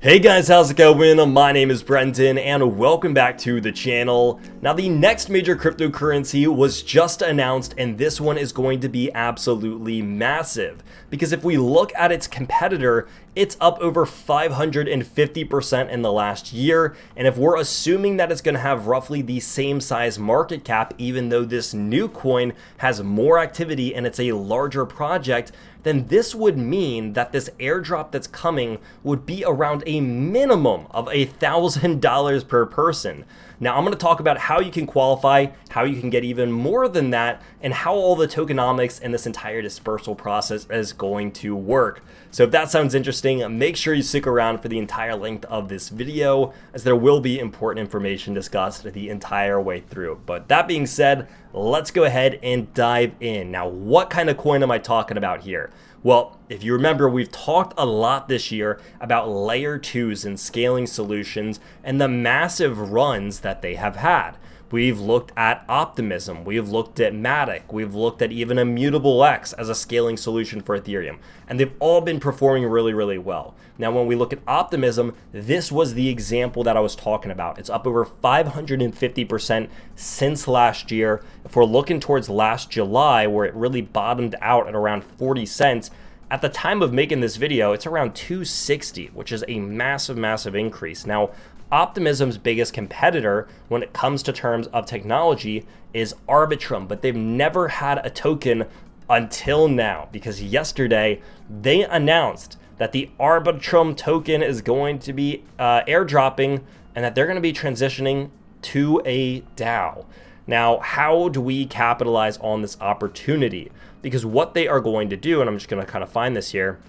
Hey guys, how's it going? My name is Brendan and welcome back to the channel. Now the next major cryptocurrency was just announced and this one is going to be absolutely massive because if we look at its competitor, it's up over 550% in the last year, and if we're assuming that it's going to have roughly the same size market cap even though this new coin has more activity and it's a larger project, then this would mean that this airdrop that's coming would be around a minimum of $1,000 per person. Now I'm going to talk about how you can qualify, how you can get even more than that, and how all the tokenomics and this entire dispersal process is going to work. So if that sounds interesting, make sure you stick around for the entire length of this video, as there will be important information discussed the entire way through. But that being said, let's go ahead and dive in. Now, what kind of coin am I talking about here? Well, if you remember, we've talked a lot this year about layer 2s and scaling solutions and the massive runs that they have had. We've looked at Optimism, we've looked at Matic, we've looked at even Immutable X as a scaling solution for Ethereum, and they've all been performing really well. Now, when we look at Optimism, this was the example that I was talking about. It's up over 550% since last year. If we're looking towards last July, where it really bottomed out at around 40 cents, at the time of making this video, it's around 260, which is a massive increase. Now, Optimism's biggest competitor when it comes to terms of technology is Arbitrum, but they've never had a token until now, because yesterday they announced that the Arbitrum token is going to be airdropping and that they're going to be transitioning to a DAO. Now, how do we capitalize on this opportunity? Because what they are going to do, and I'm just going to kind of find this here,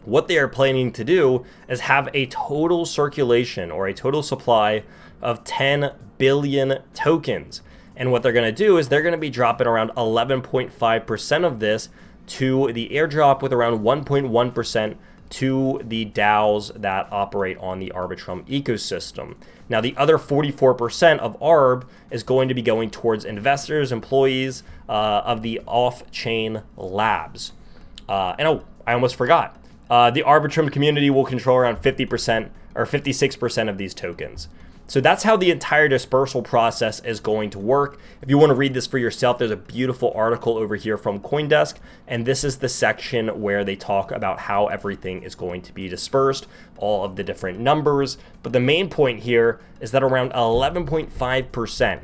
what they are planning to do is have a total circulation or a total supply of 10 billion tokens. And what they're going to do is they're going to be dropping around 11.5% of this to the airdrop, with around 1.1% to the DAOs that operate on the Arbitrum ecosystem. Now, the other 44% of ARB is going to be going towards investors, employees of the off-chain labs. I almost forgot. The Arbitrum community will control around 50% or 56% of these tokens. So that's how the entire dispersal process is going to work. If you want to read this for yourself, there's a beautiful article over here from CoinDesk, and this is the section where they talk about how everything is going to be dispersed, all of the different numbers. But the main point here is that around 11.5%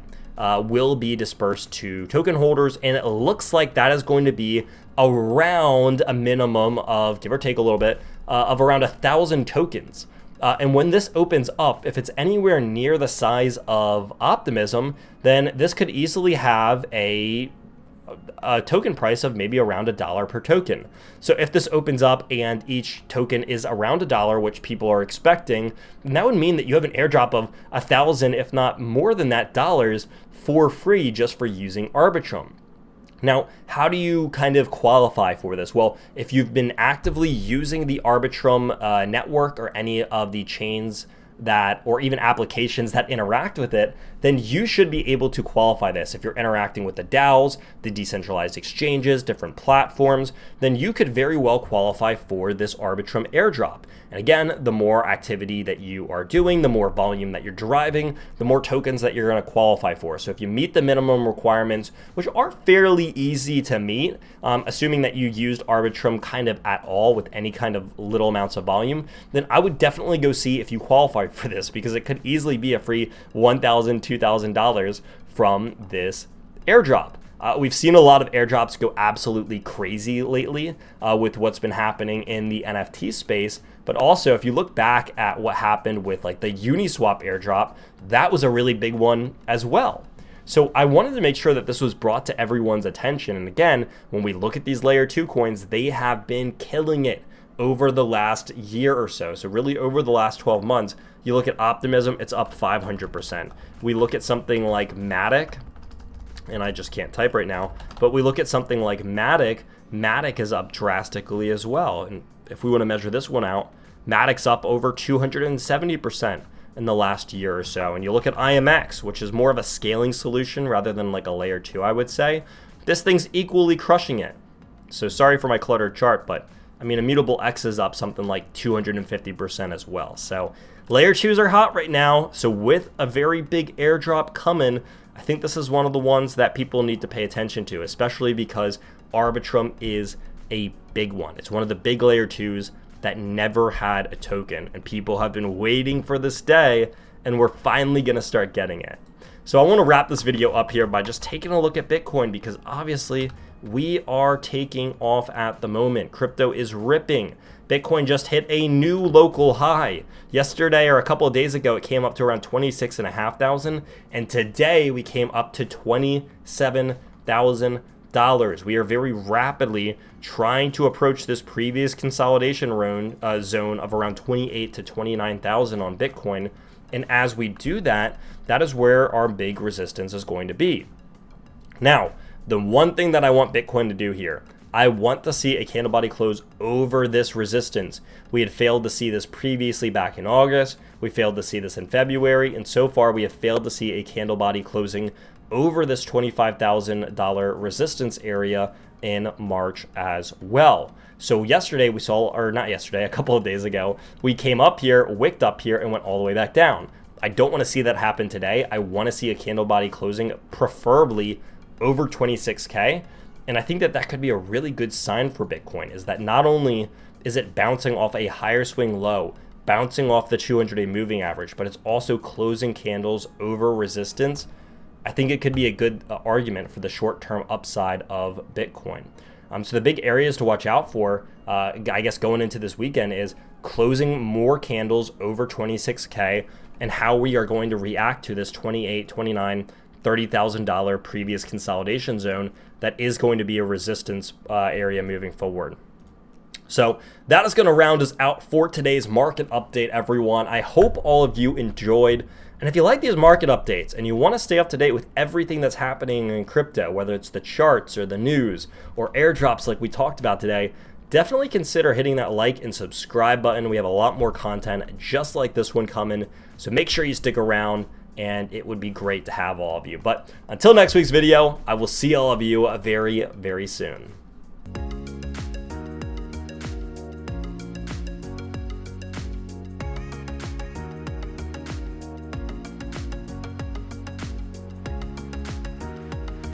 will be dispersed to token holders, and it looks like that is going to be around a minimum of, give or take a little bit, of around 1,000 tokens. And when this opens up, if it's anywhere near the size of Optimism, then this could easily have a token price of maybe around $1 per token. So if this opens up and each token is around $1, which people are expecting, then that would mean that you have an airdrop of 1,000, if not more than that, dollars for free just for using Arbitrum. Now, how do you kind of qualify for this? Well, if you've been actively using the Arbitrum network or any of the chains that, or even applications that interact with it, then you should be able to qualify this. If you're interacting with the DAOs, the decentralized exchanges, different platforms, then you could very well qualify for this Arbitrum airdrop. And again, the more activity that you are doing, the more volume that you're driving, the more tokens that you're going to qualify for. So if you meet the minimum requirements, which are fairly easy to meet, assuming that you used Arbitrum kind of at all with any kind of little amounts of volume, then I would definitely go see if you qualify for this, because it could easily be a free $1,000, $2,000 from this airdrop. We've seen a lot of airdrops go absolutely crazy lately with what's been happening in the NFT space. But also, if you look back at what happened with like the Uniswap airdrop, that was a really big one as well. So I wanted to make sure that this was brought to everyone's attention. And again, when we look at these layer 2 coins, they have been killing it over the last year or so. So really over the last 12 months, you look at Optimism, it's up 500%. We look at something like Matic, and I just can't type right now, but we look at something like Matic is up drastically as well. And if we want to measure this one out, Matic's up over 270% in the last year or so. And you look at IMX, which is more of a scaling solution rather than like a layer 2, I would say. This thing's equally crushing it. So sorry for my cluttered chart, but I mean, Immutable X is up something like 250% as well. So layer 2s are hot right now. So with a very big airdrop coming, I think this is one of the ones that people need to pay attention to, especially because Arbitrum is a big one. It's one of the big layer 2s that never had a token, and people have been waiting for this day, and we're finally going to start getting it. So I want to wrap this video up here by just taking a look at Bitcoin, because obviously we are taking off at the moment. Crypto is ripping. Bitcoin just hit a new local high. Yesterday, or a couple of days ago, it came up to around 26,500, and today we came up to $27,000. We are very rapidly trying to approach this previous consolidation zone of around 28 to 29,000 on Bitcoin. And as we do that, that is where our big resistance is going to be. Now, the one thing that I want Bitcoin to do here, I want to see a candle body close over this resistance. We had failed to see this previously back in August. We failed to see this in February. And so far, we have failed to see a candle body closing over this $25,000 resistance area in March as well. So yesterday we saw, or not yesterday, a couple of days ago, we came up here, wicked up here, and went all the way back down. I don't want to see that happen today. I want to see a candle body closing preferably over 26K. And I think that that could be a really good sign for Bitcoin, is that not only is it bouncing off a higher swing low, bouncing off the 200-day moving average, but it's also closing candles over resistance. I think it could be a good argument for the short-term upside of Bitcoin. So the big areas to watch out for, I guess going into this weekend, is closing more candles over 26K and how we are going to react to this 28, 29, $30,000 previous consolidation zone that is going to be a resistance area moving forward. So that is going to round us out for today's market update, everyone. I hope all of you enjoyed. And if you like these market updates and you want to stay up to date with everything that's happening in crypto, whether it's the charts or the news or airdrops like we talked about today, definitely consider hitting that like and subscribe button. We have a lot more content just like this one coming. So make sure you stick around, and it would be great to have all of you. But until next week's video, I will see all of you very, very soon.